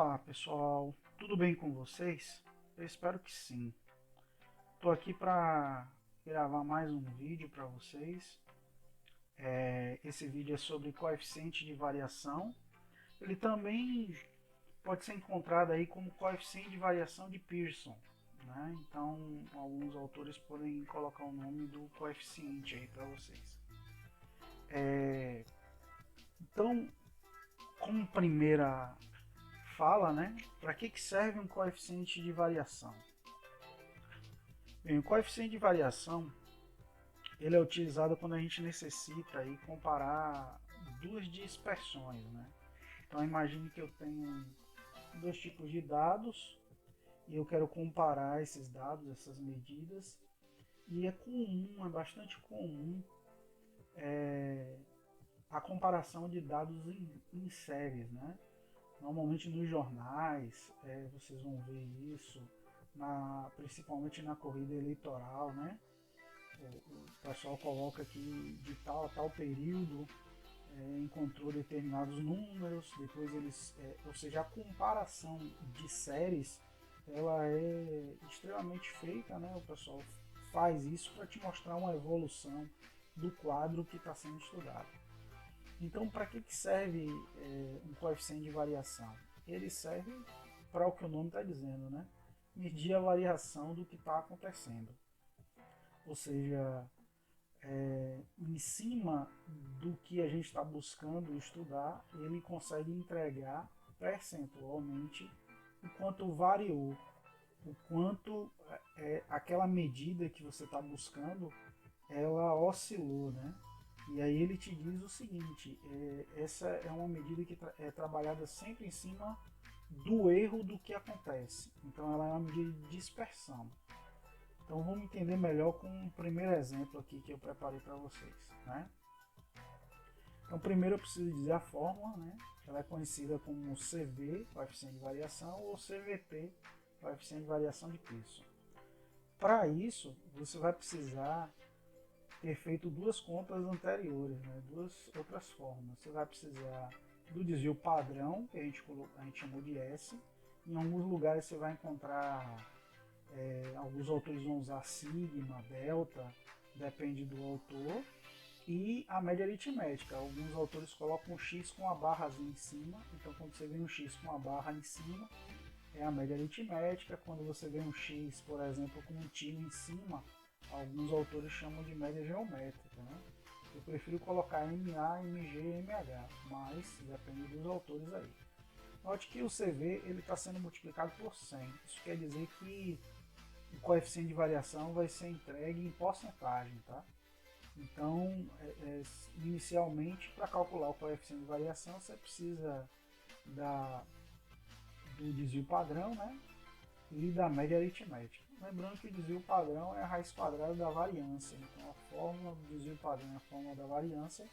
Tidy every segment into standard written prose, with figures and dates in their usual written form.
Olá pessoal, tudo bem com vocês? Eu espero que sim. Estou aqui para gravar mais um vídeo para vocês. Esse vídeo é sobre coeficiente de variação. Ele também pode ser encontrado aí como coeficiente de variação de Pearson, né? Então, alguns autores podem colocar o nome do coeficiente aí para vocês. Então, como primeira fala, né? Para que serve um coeficiente de variação? Bem, o coeficiente de variação ele é utilizado quando a gente necessita aí comparar duas dispersões, né? Então imagine que eu tenho dois tipos de dados e eu quero comparar esses dados, essas medidas, e é comum, é bastante comum a comparação de dados em séries, né? Normalmente nos jornais vocês vão ver isso, principalmente na corrida eleitoral, né? O pessoal coloca que de tal a tal período encontrou determinados números, depois ou seja, a comparação de séries ela é extremamente feita, né? O pessoal faz isso para te mostrar uma evolução do quadro que está sendo estudado. Então, para que serve um coeficiente de variação? Ele serve para o que o nome está dizendo, né? Medir a variação do que está acontecendo. Ou seja, em cima do que a gente está buscando estudar, ele consegue entregar percentualmente o quanto variou, o quanto aquela medida que você está buscando, ela oscilou, né? E aí ele te diz o seguinte, essa é uma medida que é trabalhada sempre em cima do erro do que acontece. Então ela é uma medida de dispersão. Então vamos entender melhor com um primeiro exemplo aqui que eu preparei para vocês, né? Então primeiro eu preciso dizer a fórmula, né? Ela é conhecida como CV, coeficiente de variação, ou CVP, coeficiente de variação de Pearson. Para isso, você vai precisar ter feito duas contas anteriores, né? Duas outras fórmulas. Você vai precisar do desvio padrão, que a gente chamou de S. Em alguns lugares você vai encontrar alguns autores vão usar sigma, delta, depende do autor, e a média aritmética. Alguns autores colocam um x com a barrazinha em cima, então quando você vê um x com a barra em cima, é a média aritmética. Quando você vê um x, por exemplo, com um tio em cima, alguns autores chamam de média geométrica, né? Eu prefiro colocar MA, MG e MH, mas depende dos autores aí. Note que o CV está sendo multiplicado por 100. Isso quer dizer que o coeficiente de variação vai ser entregue em porcentagem, tá? Então, inicialmente, para calcular o coeficiente de variação, você precisa do desvio padrão, né? E da média aritmética. Lembrando que o desvio padrão é a raiz quadrada da variância. Então, a fórmula do desvio padrão e a fórmula da variância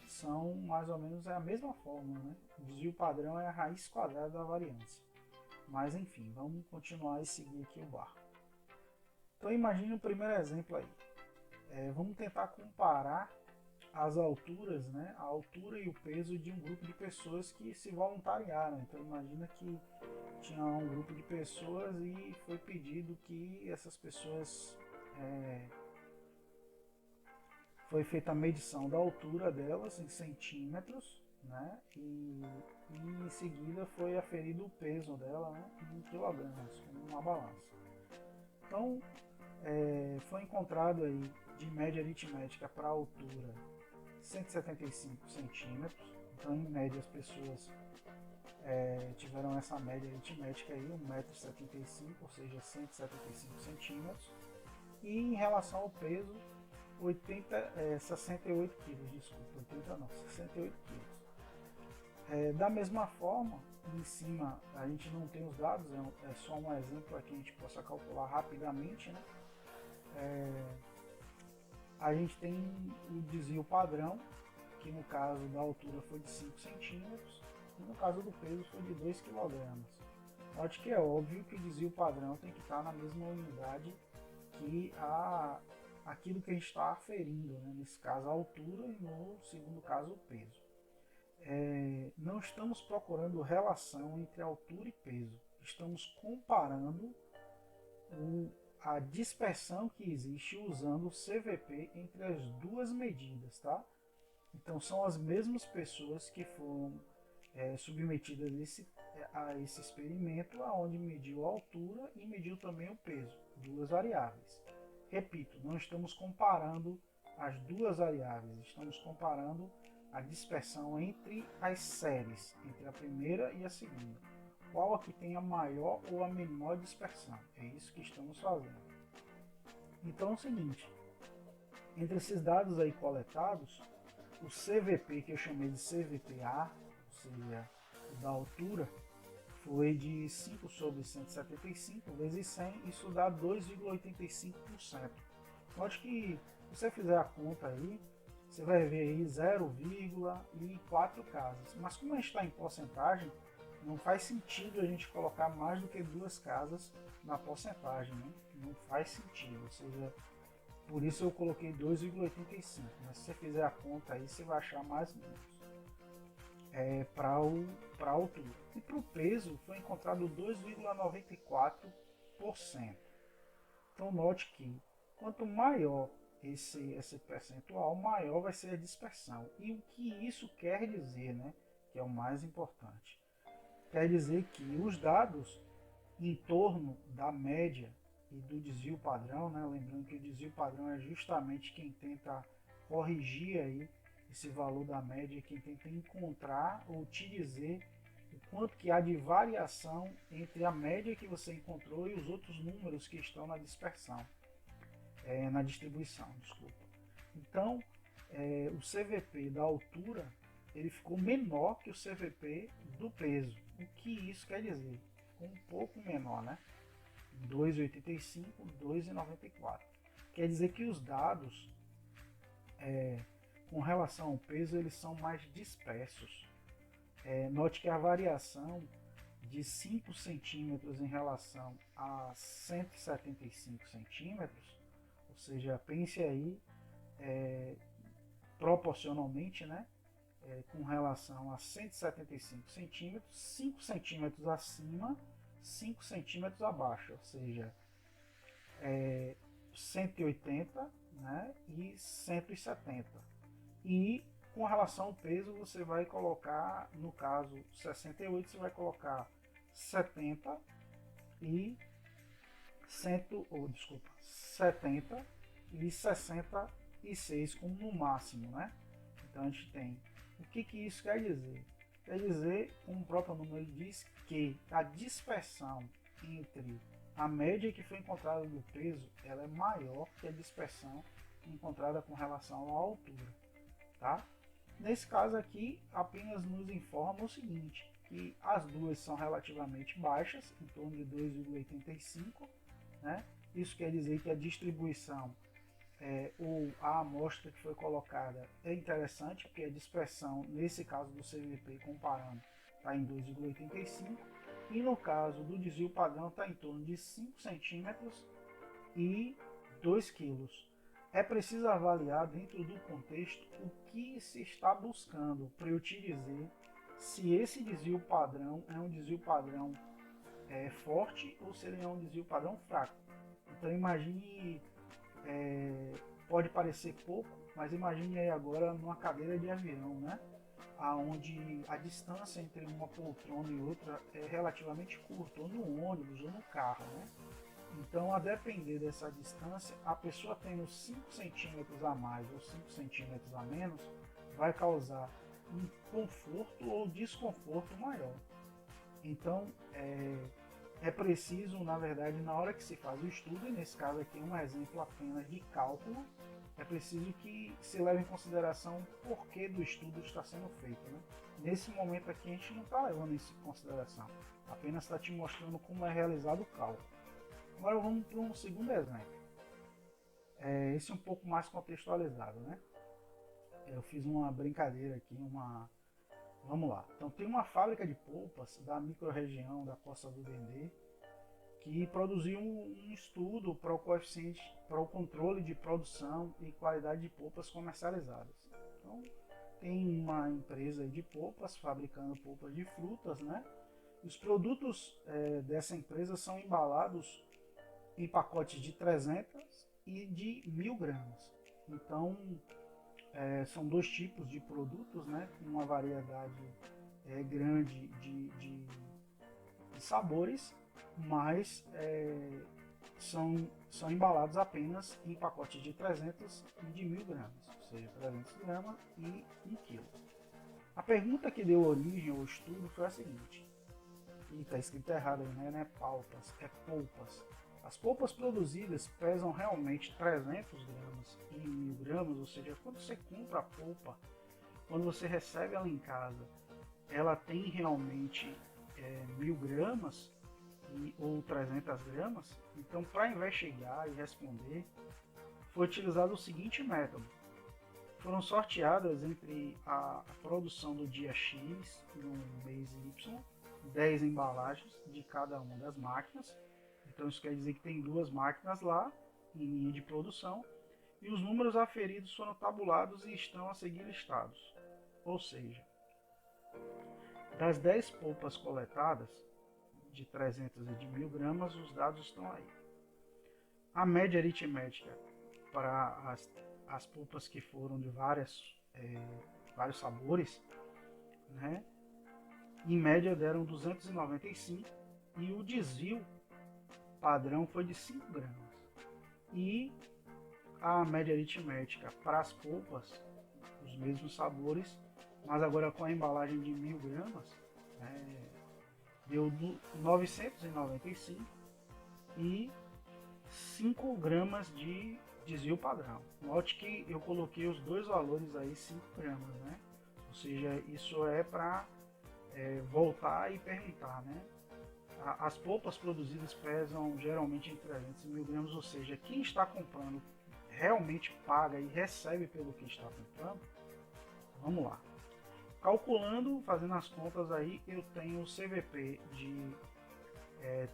são mais ou menos a mesma fórmula, né? O desvio padrão é a raiz quadrada da variância. Mas, enfim, vamos continuar e seguir aqui o barco. Então imagine o primeiro exemplo aí. Vamos tentar comparar as alturas, né? A altura e o peso de um grupo de pessoas que se voluntariaram. Então imagina que tinha um grupo de pessoas e foi pedido que essas pessoas foi feita a medição da altura delas em centímetros, né? E em seguida foi aferido o peso dela, né? Em quilogramas, como uma balança. Então foi encontrado aí de média aritmética para a altura 175 centímetros. Então, em média, as pessoas tiveram essa média aritmética aí, 1,75 m, ou seja, 175 centímetros. E em relação ao peso, 68 quilos, desculpa, 80 não, 68 quilos. Da mesma forma, em cima a gente não tem os dados, é só um exemplo para que a gente possa calcular rapidamente, né? A gente tem o desvio padrão, que no caso da altura foi de 5 centímetros, e no caso do peso foi de 2 kg. Note que é óbvio que o desvio padrão tem que estar na mesma unidade que aquilo que a gente está aferindo, né? Nesse caso a altura e no segundo caso o peso. não estamos procurando relação entre altura e peso, estamos comparando a dispersão que existe usando o CVP entre as duas medidas, tá? Então são as mesmas pessoas que foram submetidas a esse experimento, onde mediu a altura e mediu também o peso, duas variáveis. Repito, não estamos comparando as duas variáveis, estamos comparando a dispersão entre as séries, entre a primeira e a segunda. Qual aqui tem a maior ou a menor dispersão? É isso que estamos fazendo. Então é o seguinte, entre esses dados aí coletados, o CVP, que eu chamei de CVPA, ou seja, o da altura, foi de 5 sobre 175 vezes 100, isso dá 2,85%. Note que, se você fizer a conta aí, você vai ver aí 0,4 casas. Mas como a gente está em porcentagem, não faz sentido a gente colocar mais do que duas casas na porcentagem, né? Não faz sentido, ou seja, por isso eu coloquei 2,85, mas se você fizer a conta aí, você vai achar mais ou menos para a altura. E para o peso foi encontrado 2,94%. Então note que quanto maior esse percentual, maior vai ser a dispersão. E o que isso quer dizer, né? Que é o mais importante. Quer dizer que os dados em torno da média e do desvio padrão, né? Lembrando que o desvio padrão é justamente quem tenta corrigir aí esse valor da média, quem tenta encontrar ou te dizer o quanto que há de variação entre a média que você encontrou e os outros números que estão na dispersão, na distribuição, desculpa. Então, o CVP da altura ele ficou menor que o CVP do peso. O que isso quer dizer? Ficou um pouco menor, né? 2,85, 2,94. Quer dizer que os dados com relação ao peso eles são mais dispersos. Note que a variação de 5 centímetros em relação a 175 centímetros, ou seja, pense aí proporcionalmente, né? Com relação a 175 centímetros, 5 centímetros acima, 5 centímetros abaixo, ou seja, 180, né, e 170. E com relação ao peso, você vai colocar, no caso 68, você vai colocar 70 e 70 e 66 como no máximo, né? Então a gente tem. O que isso quer dizer? Quer dizer, como o próprio número diz, que a dispersão entre a média que foi encontrada do peso, ela é maior que a dispersão encontrada com relação à altura, tá? Nesse caso aqui, apenas nos informa o seguinte, que as duas são relativamente baixas, em torno de 2,85, né? Isso quer dizer que a distribuição ou a amostra que foi colocada é interessante, porque a dispersão, nesse caso do CVP, comparando, está em 2,85, e no caso do desvio padrão está em torno de 5 centímetros e 2 quilos. É preciso avaliar dentro do contexto o que se está buscando para eu te dizer se esse desvio padrão é um desvio padrão forte ou se ele é um desvio padrão fraco. Então imagine, pode parecer pouco, mas imagine aí agora numa cadeira de avião, né? Onde a distância entre uma poltrona e outra é relativamente curta, ou no ônibus ou no carro, né? Então, a depender dessa distância, a pessoa tendo 5 centímetros a mais ou 5 centímetros a menos vai causar um conforto ou desconforto maior. Então, é preciso, na verdade, na hora que se faz o estudo, e nesse caso aqui é um exemplo apenas de cálculo, é preciso que se leve em consideração o porquê do estudo está sendo feito, né? Nesse momento aqui a gente não está levando isso em consideração, apenas está te mostrando como é realizado o cálculo. Agora vamos para um segundo exemplo. Esse é um pouco mais contextualizado, né? Eu fiz uma brincadeira aqui, Vamos lá. Então tem uma fábrica de polpas da microrregião da Costa do Dendê que produziu um estudo para o coeficiente, para o controle de produção e qualidade de polpas comercializadas. Então tem uma empresa de polpas, fabricando polpas de frutas, né? Os produtos dessa empresa são embalados em pacotes de 300 e de 1.000 gramas. Então, são dois tipos de produtos, né? Com uma variedade grande de sabores, mas são embalados apenas em pacotes de 300 e de 1.000 gramas, ou seja, 300 gramas e 1 quilo. A pergunta que deu origem ao estudo foi a seguinte, e está escrito errado aí, né? Não é palpas, é polpas. As polpas produzidas pesam realmente 300 gramas e 1.000 gramas, ou seja, quando você compra a polpa, quando você recebe ela em casa, ela tem realmente 1.000 gramas ou 300 gramas. Então, para investigar e responder, foi utilizado o seguinte método. Foram sorteadas entre a produção do dia X no mês Y, 10 embalagens de cada uma das máquinas. Então isso quer dizer que tem 2 máquinas lá em linha de produção e os números aferidos foram tabulados e estão a seguir listados. Ou seja, das 10 polpas coletadas, de 300 e de 1.000 gramas, os dados estão aí. A média aritmética para as polpas que foram de vários sabores, né? Em média deram 295 e o desvio padrão foi de 5 gramas. E a média aritmética para as polpas, os mesmos sabores, mas agora com a embalagem de 1.000 gramas, deu 995 e 5 gramas de desvio padrão. Note que eu coloquei os dois valores aí, 5 gramas, né? Ou seja, isso é para voltar e perguntar, né? As polpas produzidas pesam geralmente entre 300 e 1.000 gramas, ou seja, quem está comprando realmente paga e recebe pelo que está comprando. Vamos lá. Calculando, fazendo as contas aí, eu tenho o CVP de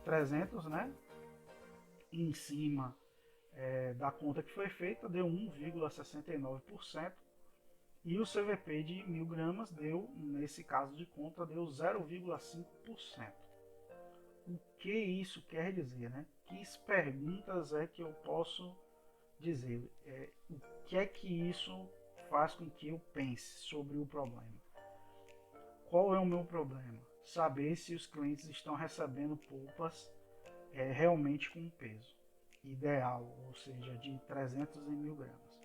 300, né? Em cima da conta que foi feita, deu 1,69%. E o CVP de 1.000 gramas deu, nesse caso de conta, deu 0,5%. O que isso quer dizer, né? Que perguntas é que eu posso dizer? O que é que isso faz com que eu pense sobre o problema? Qual é o meu problema? Saber se os clientes estão recebendo polpas realmente com peso ideal, ou seja, de 300 e 1.000 gramas.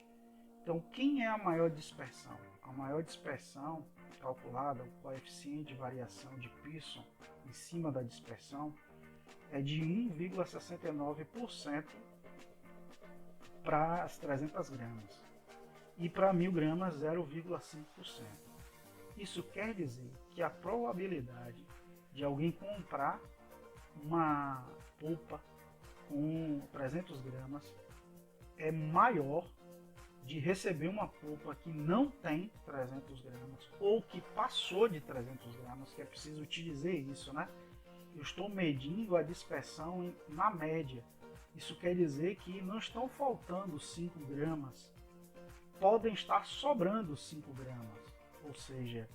Então, quem é a maior dispersão? A maior dispersão calculada, o coeficiente de variação de Pearson em cima da dispersão, é de 1,69% para as 300 gramas e para 1.000 gramas 0,5%. Isso quer dizer que a probabilidade de alguém comprar uma polpa com 300 gramas é maior de receber uma polpa que não tem 300 gramas ou que passou de 300 gramas, que é preciso te dizer isso, né? Eu estou medindo a dispersão na média. Isso quer dizer que não estão faltando 5 gramas, podem estar sobrando 5 gramas. Ou seja,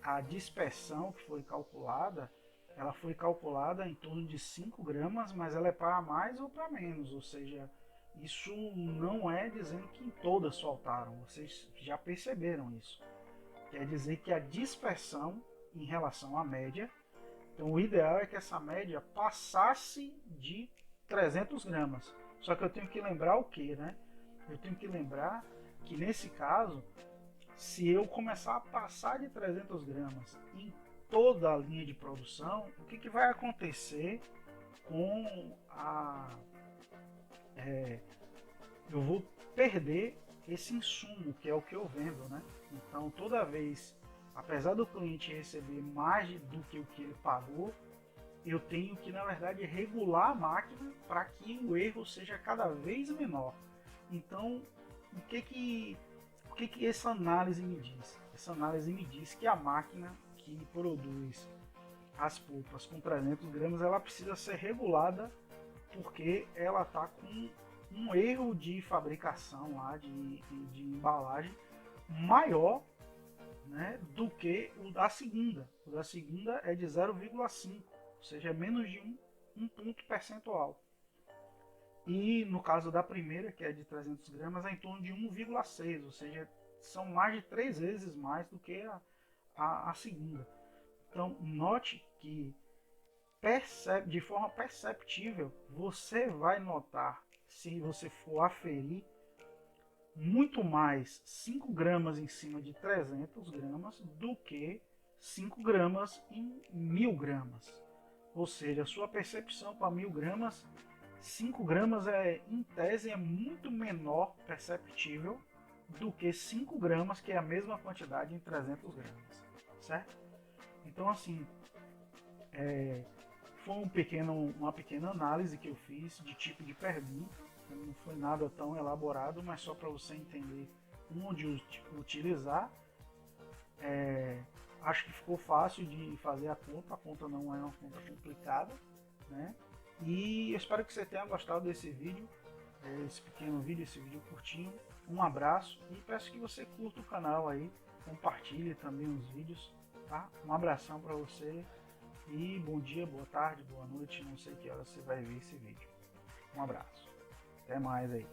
a dispersão que foi calculada, ela foi calculada em torno de 5 gramas, mas ela é para mais ou para menos. Ou seja, isso não é dizendo que todas faltaram. Vocês já perceberam isso. Quer dizer que a dispersão em relação à média, então o ideal é que essa média passasse de 300 gramas. Só que eu tenho que lembrar o que, né? Eu tenho que lembrar que nesse caso, se eu começar a passar de 300 gramas em toda a linha de produção, o que vai acontecer com eu vou perder esse insumo, que é o que eu vendo, né? Então, toda vez, apesar do cliente receber mais do que o que ele pagou, eu tenho que, na verdade, regular a máquina para que o erro seja cada vez menor. Então, o que essa análise me diz? Essa análise me diz que a máquina que produz as polpas com 300 gramas, ela precisa ser regulada porque ela está com um erro de fabricação lá, de embalagem maior né, do que o da segunda. O da segunda é de 0,5, ou seja, é menos de um ponto percentual. E no caso da primeira, que é de 300 gramas, é em torno de 1,6, ou seja, são mais de 3 vezes mais do que a segunda. Então, note que de forma perceptível, você vai notar, se você for aferir, muito mais 5 gramas em cima de 300 gramas do que 5 gramas em 1000 gramas. Ou seja, a sua percepção para 1000 gramas, 5 gramas em tese é muito menor perceptível do que 5 gramas, que é a mesma quantidade em 300 gramas, certo? Então, assim, foi uma pequena análise que eu fiz de tipo de pergunta. Não foi nada tão elaborado, mas só para você entender onde utilizar. Acho que ficou fácil de fazer a conta não é uma conta complicada, né? E eu espero que você tenha gostado desse vídeo, esse pequeno vídeo, esse vídeo curtinho. Um abraço e peço que você curta o canal aí, compartilhe também os vídeos, tá? Um abração para você e bom dia, boa tarde, boa noite, não sei que hora você vai ver esse vídeo. Um abraço, até mais aí.